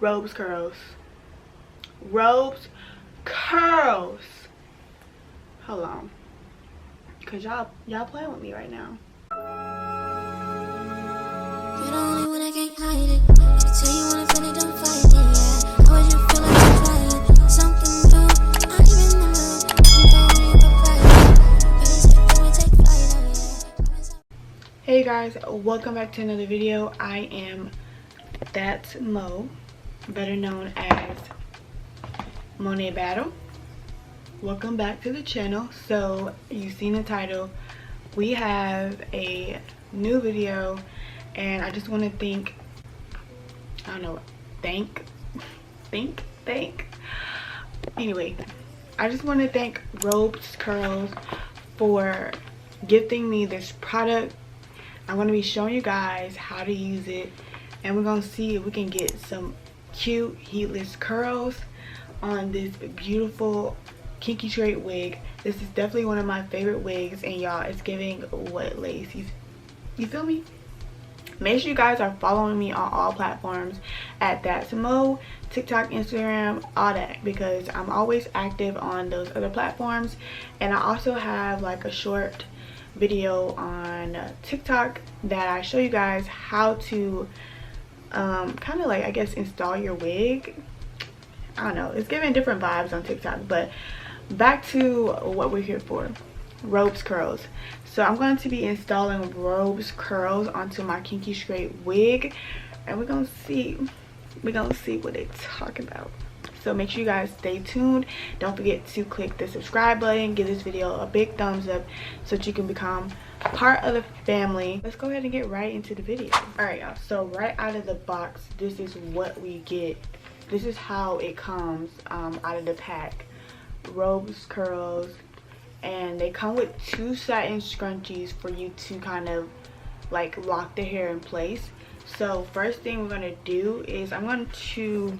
Robecurls. Robecurls. Hold on, cause y'all playing with me right now. You're the only one I can't hide it. I can tell you wanna feel it, don't fight it, yeah. How would you feel like you're trying something new? I even know I'm going for private. Baby, say we take flight, oh yeah. Hey guys, welcome back to another video. I am That's Mo, better known as Monet Battle. Welcome back to the channel. So you've seen the title, we have a new video, and I just want to thank anyway, I just want to thank Robecurls for gifting me this product. I'm going to be showing you guys how to use it, and we're going to see if we can get some cute heatless curls on this beautiful kinky straight wig. This is definitely one of my favorite wigs, and y'all, it's giving wet lace. You feel me? Make sure you guys are following me on all platforms at That's Mo, TikTok, Instagram, all that, because I'm always active on those other platforms. And I also have like a short video on TikTok that I show you guys how to kind of like, I guess, install your wig. I don't know, it's giving different vibes on TikTok. But back to what we're here for, Robecurls. So I'm going to be installing Robecurls onto my kinky straight wig, and we're gonna see what they talk about. So make sure you guys stay tuned. Don't forget to click the subscribe button, give this video a big thumbs up so that you can become part of the family. Let's go ahead and get right into the video. All right, y'all, so right out of the box, this is what we get. This is how it comes out of the pack. Robecurls, and they come with 2 satin scrunchies for you to kind of like lock the hair in place. So first thing we're going to do is I'm going to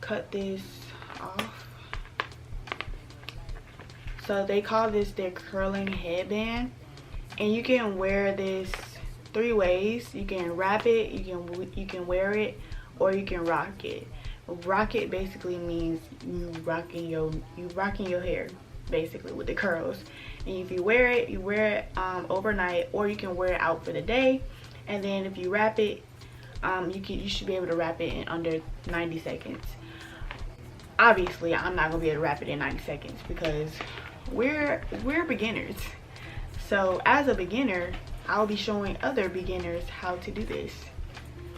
cut this off. So they call this their curling headband, and you can wear this 3 ways. You can wrap it, you can wear it, or you can rock it. Rock it basically means you rocking your hair basically with the curls. And if you wear it overnight, or you can wear it out for the day. And then if you wrap it, you should be able to wrap it in under 90 seconds. Obviously I'm not gonna be able to wrap it in 90 seconds because we're beginners. So as a beginner, I'll be showing other beginners how to do this,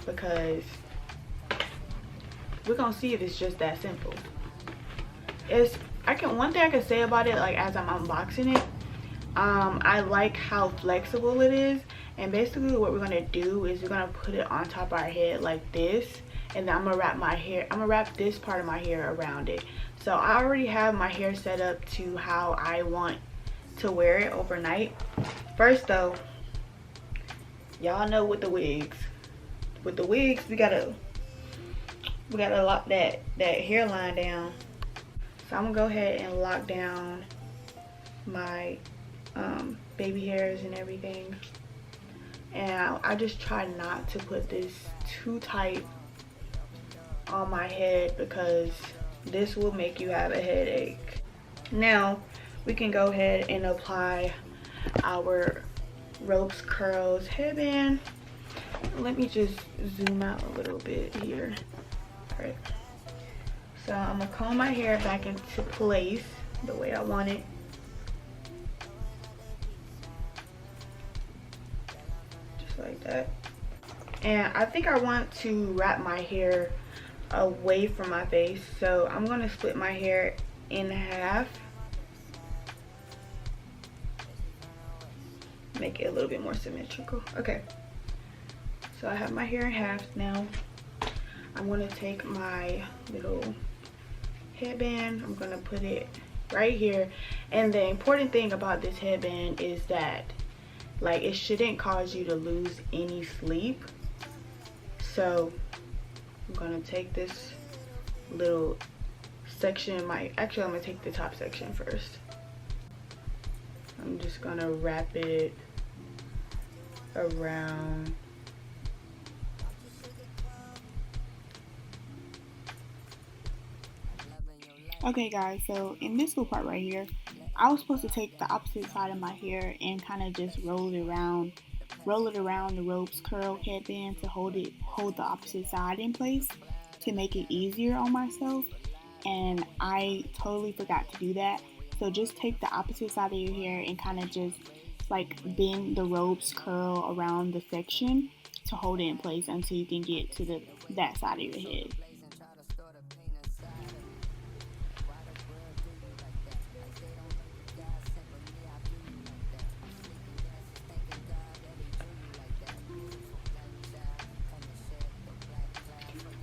because we're gonna see if it's just that simple. One thing I can say about it, like as I'm unboxing it, I like how flexible it is. And basically what we're gonna do is we're gonna put it on top of our head like this, and then I'm gonna wrap this part of my hair around it. So I already have my hair set up to how I want to wear it overnight. First though, y'all know with the wigs, we gotta lock that hairline down. So I'm gonna go ahead and lock down my baby hairs and everything. And I just try not to put this too tight on my head, because this will make you have a headache. Now we can go ahead and apply our Robecurls headband. Let me just zoom out a little bit here. All right. So I'm gonna comb my hair back into place the way I want it. Just like that. And I think I want to wrap my hair away from my face. So I'm gonna split my hair in half. Make it a little bit more symmetrical. Okay. So I have my hair in half now. I'm gonna take my little headband, I'm gonna put it right here. And the important thing about this headband is that, like, it shouldn't cause you to lose any sleep. So I'm gonna take this little section, actually I'm gonna take the top section first. I'm just gonna wrap it around Okay guys, so in this little part right here, I was supposed to take the opposite side of my hair and kind of just roll it around the ropes curl headband to hold the opposite side in place to make it easier on myself, and I totally forgot to do that. So just take the opposite side of your hair and kind of just like bend the ropes curl around the section to hold it in place until you can get to that side of your head.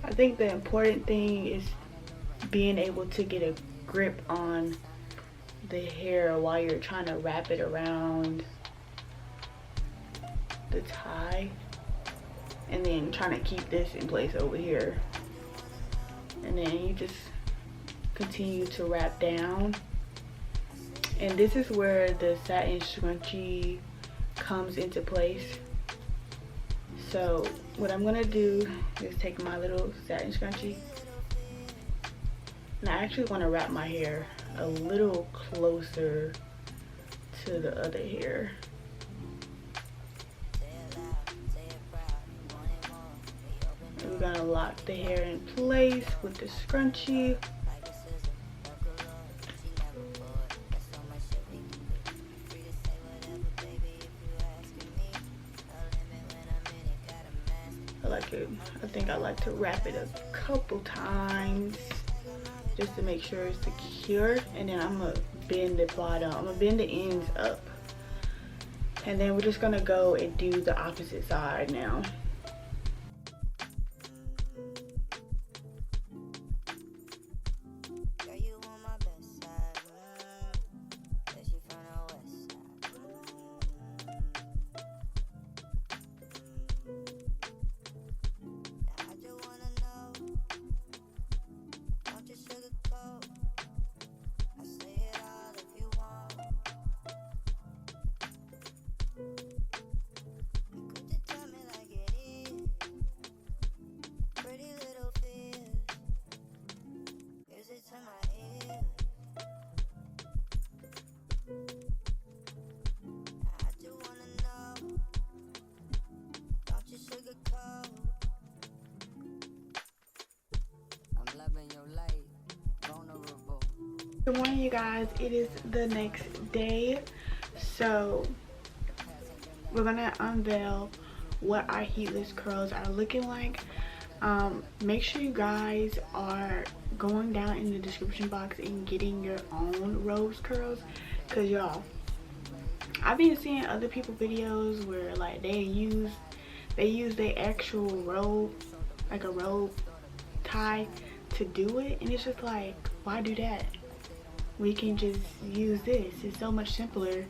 I think the important thing is being able to get a grip on the hair while you're trying to wrap it around the tie, and then trying to keep this in place over here, and then you just continue to wrap down. And this is where the satin scrunchie comes into place. So what I'm gonna do is take my little satin scrunchie, and I actually want to wrap my hair a little closer to the other hair. And we're gonna lock the hair in place with the scrunchie. I think I like to wrap it a couple times just to make sure it's secure, and then I'm gonna bend the bottom. I'm gonna bend the ends up, and then we're just gonna go and do the opposite side now. Good morning, you guys. It is the next day, so we're gonna unveil what our heatless curls are looking like. Make sure you guys are going down in the description box and getting your own Robecurls, because y'all, I've been seeing other people videos where like they use their actual robe, like a robe tie, to do it, and it's just like, why do that? We can just use this. It's so much simpler,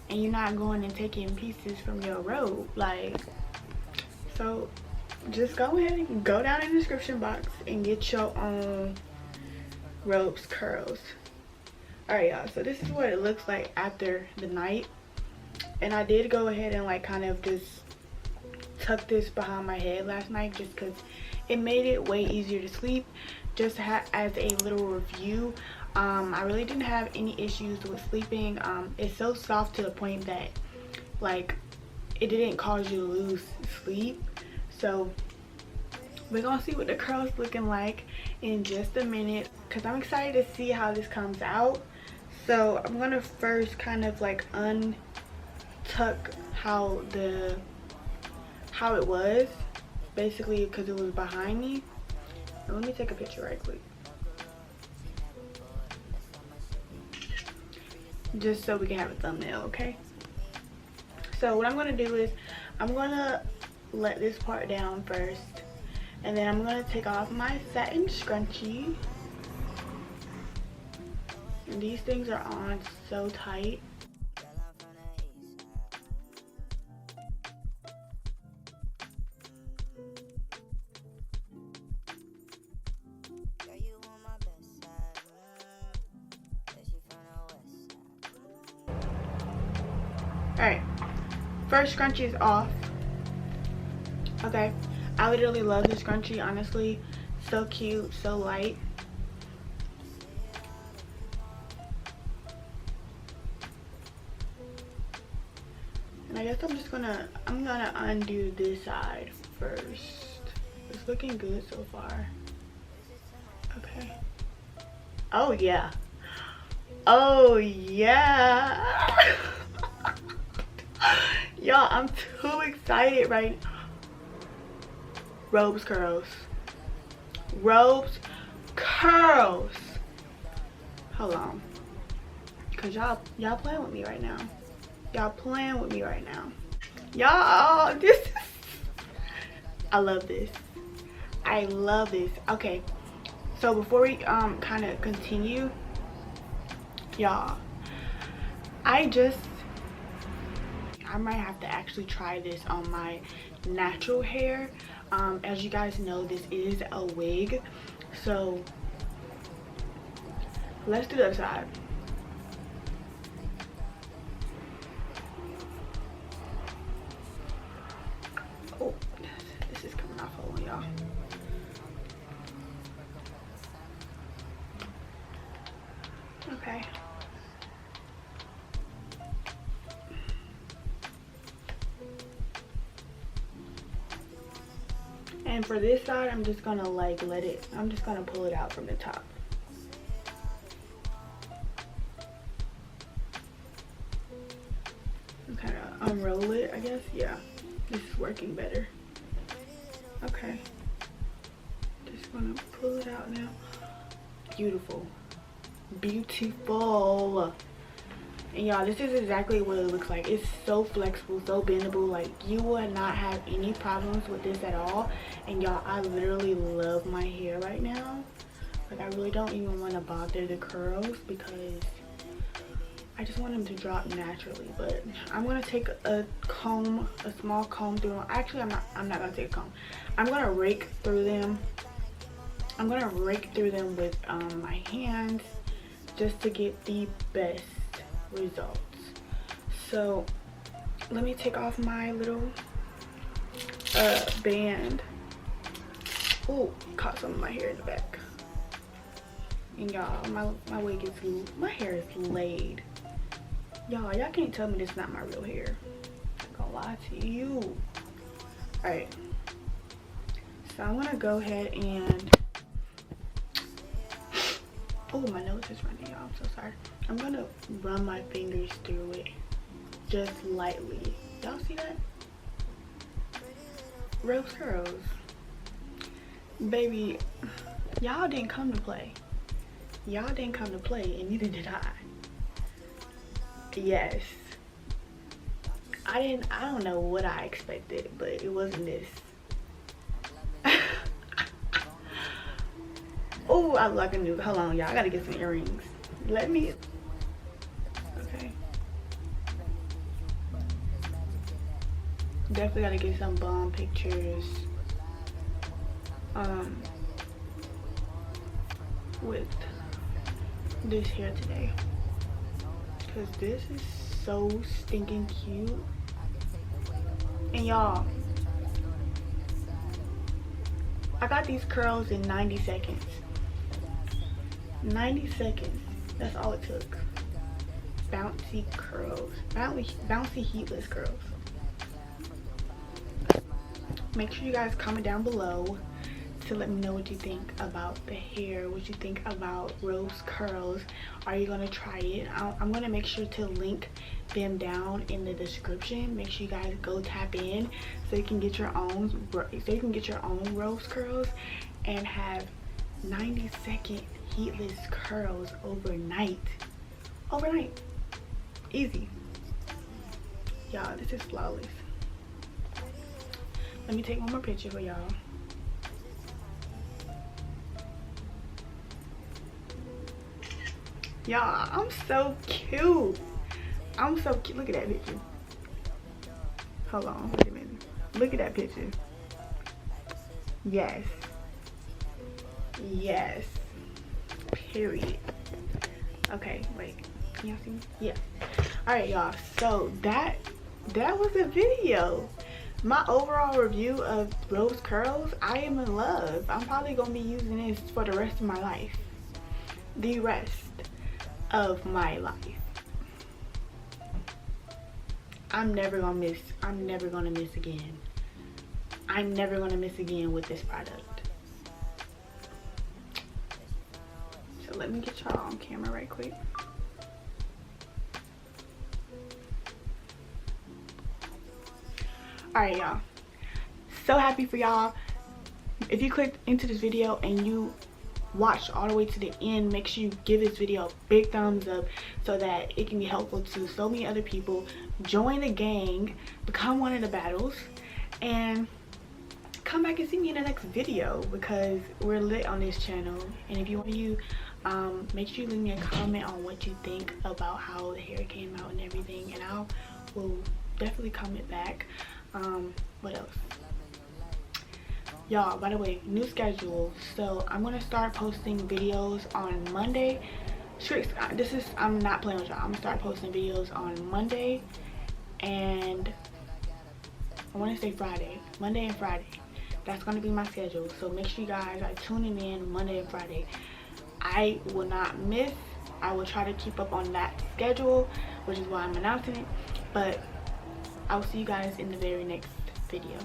and you're not going and taking pieces from your robe. Like, so just go ahead and go down in the description box and get your own Robecurls. Alright y'all, so this is what it looks like after the night, and I did go ahead and like kind of just tuck this behind my head last night just because it made it way easier to sleep. Just as a little review, I really didn't have any issues with sleeping. It's so soft to the point that like it didn't cause you to lose sleep. So we're gonna see what the curls looking like in just a minute, because I'm excited to see how this comes out. So I'm gonna first kind of like untuck how it was, basically, because it was behind me. And let me take a picture right quick, just so we can have a thumbnail. Okay, so what I'm gonna do is I'm gonna let this part down first, and then I'm gonna take off my satin scrunchie. And these things are on so tight. Alright, first scrunchie is off. Okay, I literally love this scrunchie, honestly. So cute, so light. I guess I'm gonna undo this side first. It's looking good so far. Okay. Oh yeah. Oh yeah. Y'all, I'm too excited right now. Robes curls. Robes curls. Hold on. Cause y'all playing with me right now. Y'all playing with me right now. Y'all, this is, I love this. I love this. Okay. So before we kind of continue, y'all, I might have to actually try this on my natural hair. As you guys know, this is a wig, so let's do the other side. Oh, this is coming off on y'all. Okay. And for this side, I'm just gonna like I'm just gonna pull it out from the top. And kind of unroll it, I guess. Yeah, this is working better. Okay. Just gonna pull it out now. Beautiful. Beautiful. And y'all, this is exactly what it looks like. It's so flexible, so bendable. Like, you will not have any problems with this at all. And y'all, I literally love my hair right now. Like, I really don't even want to bother the curls because I just want them to drop naturally. But I'm gonna take a comb, a small comb through them. Actually, I'm not gonna take a comb. I'm gonna rake through them. I'm gonna rake through them with my hands just to get the best results. So let me take off my little band. Oh, caught some of my hair in the back. And y'all, my wig is, my hair is laid. Y'all can't tell me this is not my real hair. I'm gonna lie to you. Alright, so I'm gonna go ahead and, oh, my nose is running, y'all. I'm so sorry. I'm gonna run my fingers through it just lightly. Y'all see that? Rose curls. Baby, y'all didn't come to play. Y'all didn't come to play, and neither did I. Yes. I don't know what I expected, but it wasn't this. Oh, I like a new, hold on, y'all. I gotta get some earrings. Let me, okay. Definitely gotta get some bomb pictures. With this hair today. Cause this is so stinking cute. And y'all, I got these curls in 90 seconds. 90 seconds. That's all it took. Bouncy curls. Bouncy heatless curls. Make sure you guys comment down below to let me know what you think about the hair, what you think about rose curls. Are you gonna try it? I'm gonna make sure to link them down in the description. Make sure you guys go tap in so you can get your own rose curls and have 90-second heatless curls overnight. Easy. Y'all, this is flawless. Let me take one more picture for y'all. Y'all, I'm so cute. I'm so cute. Look at that picture. Hold on, wait a minute. Look at that picture. Yes. Yes. Period. Okay, wait. Can y'all see me? Yeah. Alright, y'all. So that was a video. My overall review of rose curls. I am in love. I'm probably gonna be using this for the rest of my life. The rest of my life. I'm never gonna miss again. I'm never gonna miss again with this product. So let me get y'all on camera right quick. Alright, y'all, so happy for y'all. If you clicked into this video and you watched all the way to the end, make sure you give this video a big thumbs up so that it can be helpful to so many other people. Join the gang, become one of the battles, and come back and see me in the next video because we're lit on this channel. And if you want to make sure you leave me a comment on what you think about how the hair came out and everything, and I will definitely comment back. What else? Y'all, by the way, new schedule. So I'm gonna start posting videos on Monday. I'm not playing with y'all. I'm gonna start posting videos on Monday and I want to say Friday. Monday and Friday. That's gonna be my schedule. So make sure you guys are tuning in Monday and Friday. I will not miss. I will try to keep up on that schedule, which is why I'm announcing it. But I will see you guys in the very next video.